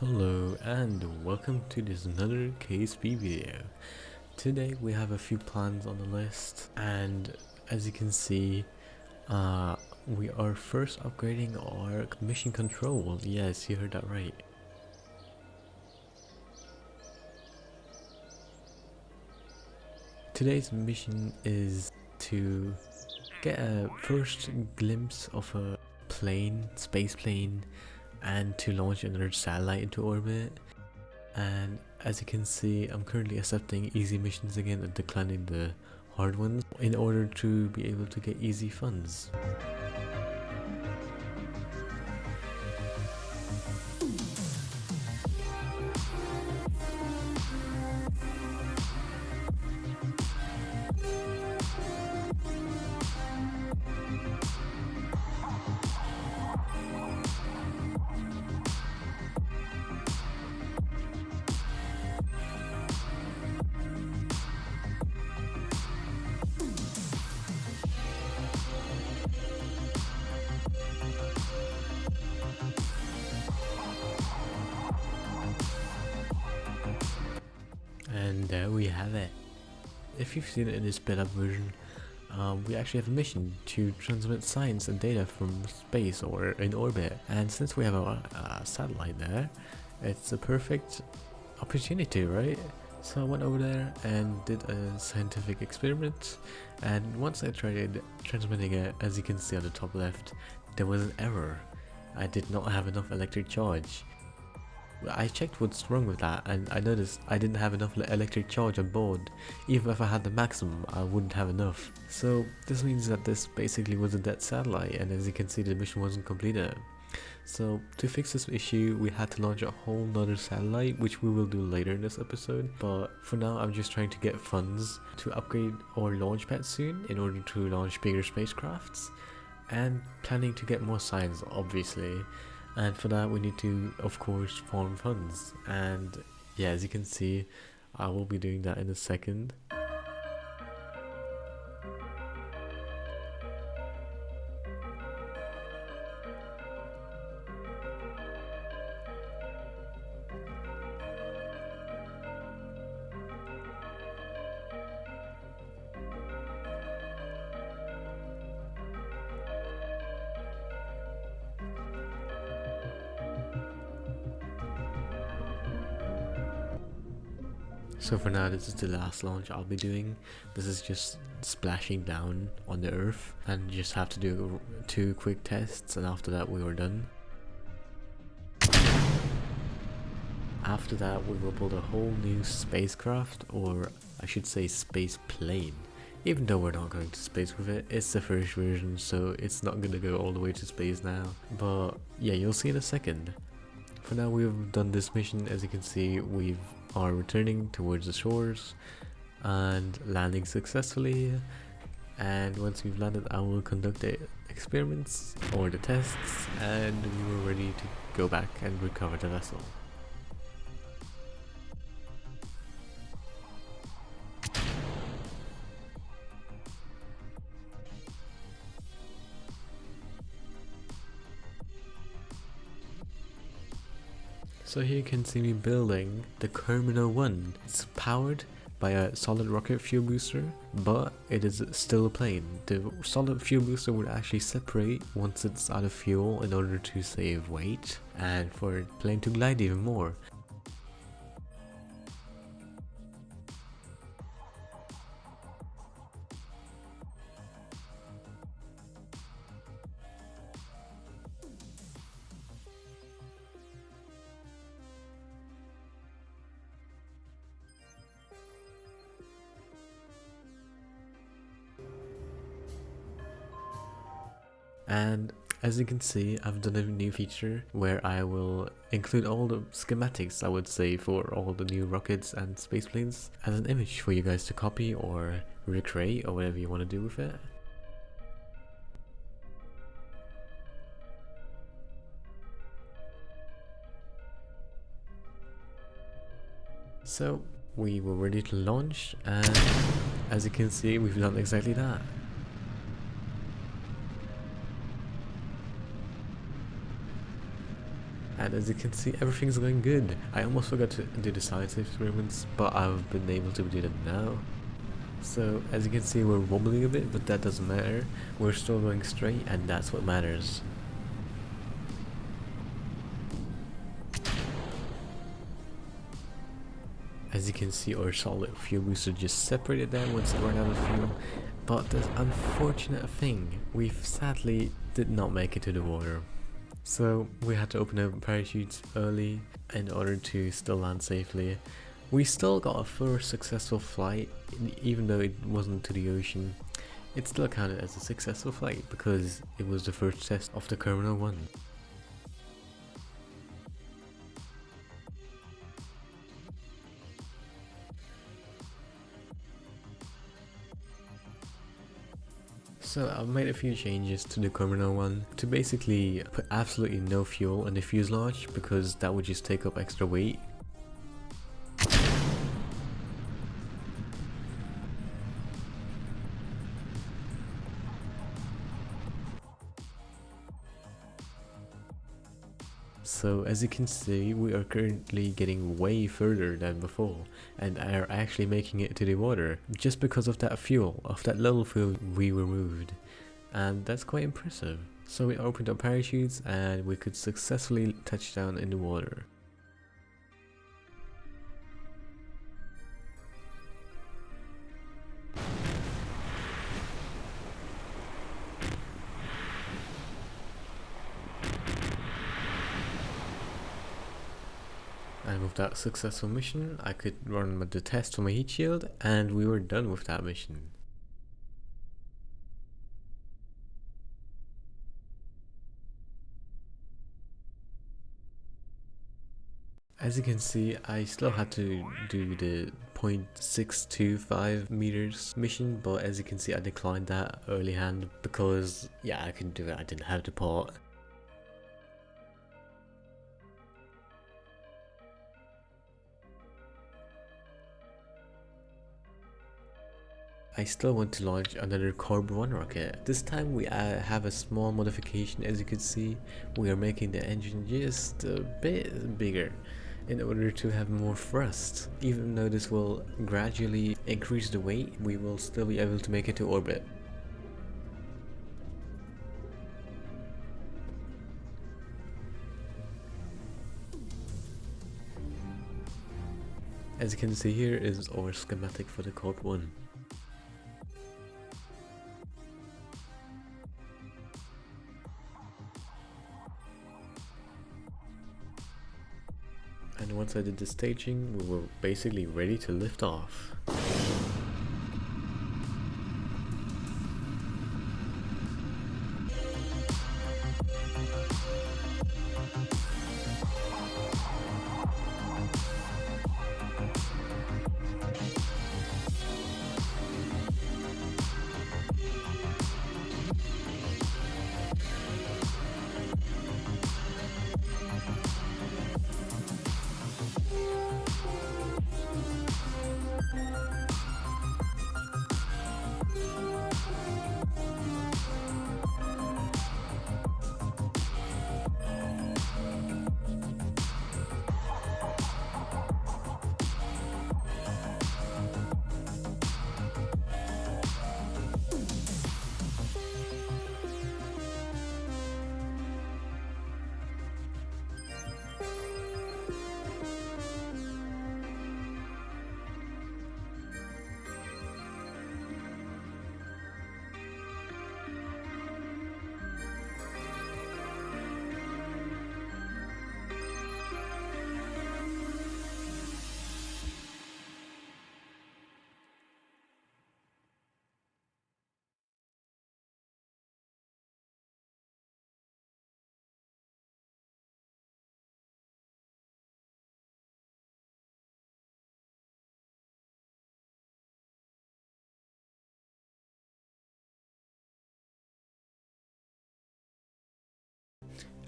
Hello and welcome to this another KSP video. Today we have a few plans on the list, and as you can see, we are first upgrading our mission control. Yes, you heard that right. Today's mission is to get a first glimpse of a space plane, and to launch another satellite into orbit. And as you can see, I'm currently accepting easy missions again and declining the hard ones in order to be able to get easy funds. And there we have it. If you've seen it in this sped up version, we actually have a mission to transmit science and data from space or in orbit. And since we have a satellite there, it's a perfect opportunity, right? So I went over there and did a scientific experiment, and once I tried transmitting it, as you can see on the top left, there was an error. I did not have enough electric charge. I checked what's wrong with that, and I noticed I didn't have enough electric charge on board. Even if I had the maximum, I wouldn't have enough. So this means that this basically was a dead satellite, and as you can see, the mission wasn't completed. So to fix this issue, we had to launch a whole nother satellite, which we will do later in this episode. But for now, I'm just trying to get funds to upgrade our launch pad soon in order to launch bigger spacecrafts, and planning to get more science, obviously. And for that we need to, of course, farm funds. And yeah, as you can see, I will be doing that in a second. So for now, this is the last launch I'll be doing. This is just splashing down on the Earth, and just have to do 2 quick tests, and after that we were done. After that we will build a whole new spacecraft, or I should say space plane. Even though we're not going to space with it, it's the first version, so it's not gonna go all the way to space now. But yeah, you'll see in a second. For now, we've done this mission. As you can see, we are returning towards the shores and landing successfully. And once we've landed, I will conduct the experiments or the tests, and we were ready to go back and recover the vessel. So here you can see me building the Terminal 1. It's powered by a solid rocket fuel booster, but it is still a plane. The solid fuel booster would actually separate once it's out of fuel in order to save weight and for the plane to glide even more. And as you can see, I've done a new feature where I will include all the schematics, I would say, for all the new rockets and spaceplanes as an image for you guys to copy or recreate or whatever you want to do with it. So we were ready to launch, and as you can see, we've done exactly that. And as you can see, everything's going good. I almost forgot to do the science experiments, but I've been able to do them now. So as you can see, we're wobbling a bit, but that doesn't matter. We're still going straight, and that's what matters. As you can see, our solid fuel booster just separated there once it ran out of fuel. But the unfortunate thing, we sadly did not make it to the water. So we had to open up parachutes early in order to still land safely. We still got a first successful flight, even though it wasn't to the ocean. It still counted as a successful flight because it was the first test of the Terminal 1. So I've made a few changes to the Terminal 1 to basically put absolutely no fuel in the fuselage because that would just take up extra weight. So as you can see, we are currently getting way further than before and are actually making it to the water just because of that fuel, of that little fuel we removed, and that's quite impressive. So we opened our parachutes and we could successfully touch down in the water. And with that successful mission, I could run the test for my heat shield, and we were done with that mission. As you can see, I still had to do the 0.625 meters mission, but as you can see, I declined that early hand because, yeah, I couldn't do it, I didn't have the part. I still want to launch another Corb 1 rocket. This time we have a small modification. As you can see, we are making the engine just a bit bigger in order to have more thrust. Even though this will gradually increase the weight, we will still be able to make it to orbit. As you can see, here is our schematic for the Corb 1. And once I did the staging, we were basically ready to lift off.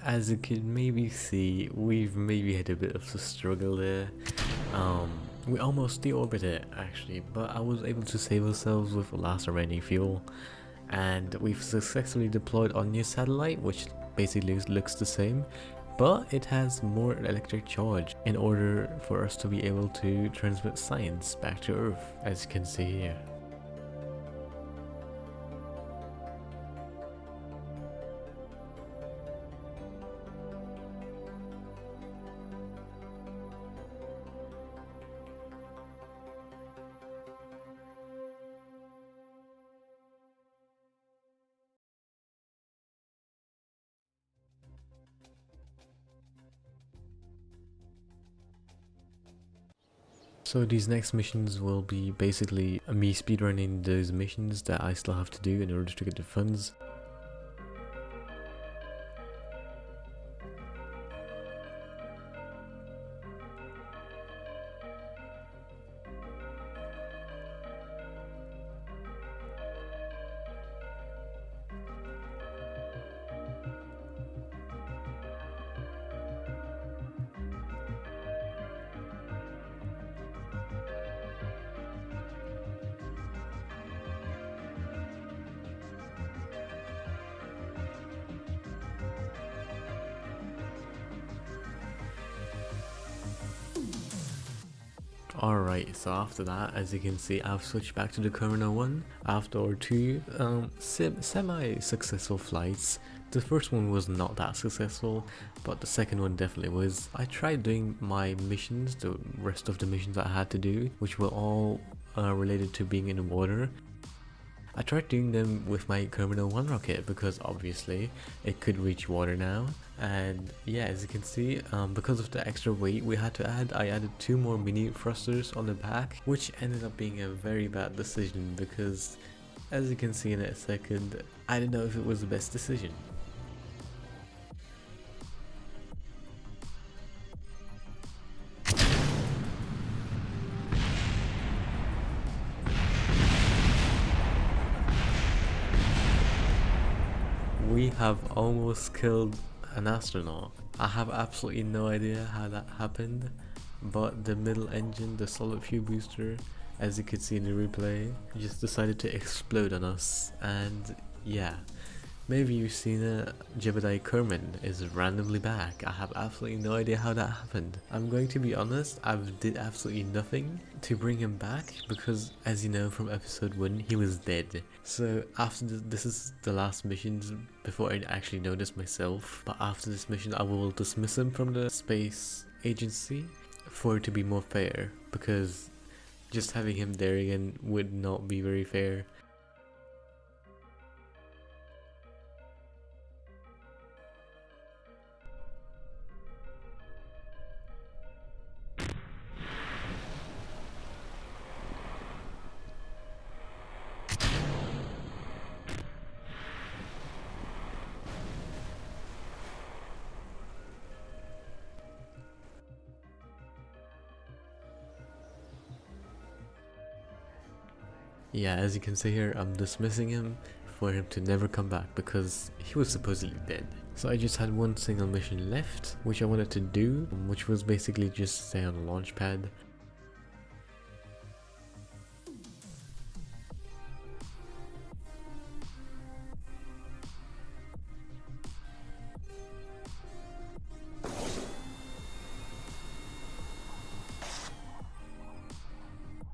As you can maybe see, we've maybe had a bit of a struggle there. We almost deorbited actually, but I was able to save ourselves with last remaining fuel. And we've successfully deployed our new satellite, which basically looks the same. but it has more electric charge in order for us to be able to transmit science back to Earth, as you can see here. So these next missions will be basically me speedrunning those missions that I still have to do in order to get the funds. Alright, so after that, as you can see, I've switched back to the Corona 1 after two semi-successful flights. The first one was not that successful, but the second one definitely was. I tried doing my missions, the rest of the missions I had to do, which were all related to being in the water. I tried doing them with my Corona 1 rocket because obviously it could reach water now, and yeah, as you can see, because of the extra weight we had to add, I added 2 more mini thrusters on the back, which ended up being a very bad decision because, as you can see in a second, I don't know if it was the best decision. We have almost killed an astronaut. I have absolutely no idea how that happened, but the middle engine, the solid fuel booster, as you can see in the replay, just decided to explode on us. And yeah, maybe you've seen it, Jebediah Kerman is randomly back. I have absolutely no idea how that happened. I'm going to be honest, I did absolutely nothing to bring him back because, as you know from episode 1, he was dead. So after this is the last mission before I actually know this myself, but after this mission I will dismiss him from the space agency for it to be more fair, because just having him there again would not be very fair. Yeah, as you can see here, I'm dismissing him for him to never come back because he was supposedly dead. So I just had one single mission left, which I wanted to do, which was basically just stay on the launch pad.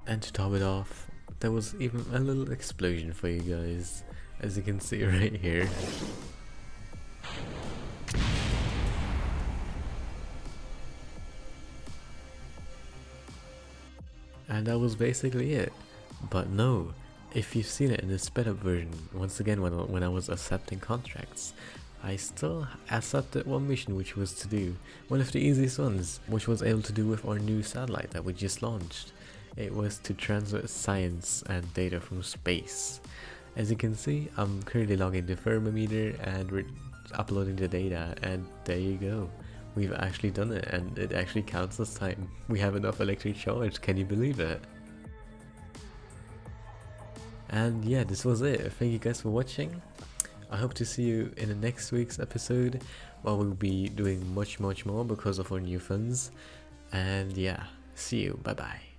And to top it off, there was even a little explosion for you guys, as you can see right here. And that was basically it. But no, if you've seen it in the sped up version, once again when I was accepting contracts, I still accepted one mission, which was to do one of the easiest ones, which was able to do with our new satellite that we just launched. It was to transmit science and data from space. As you can see, I'm currently logging the thermometer and we're uploading the data, and there you go. We've actually done it, and it actually counts this time. We have enough electric charge, can you believe it? And yeah, this was it. Thank you guys for watching. I hope to see you in the next week's episode, where we'll be doing much more because of our new funds. And yeah, see you, bye bye.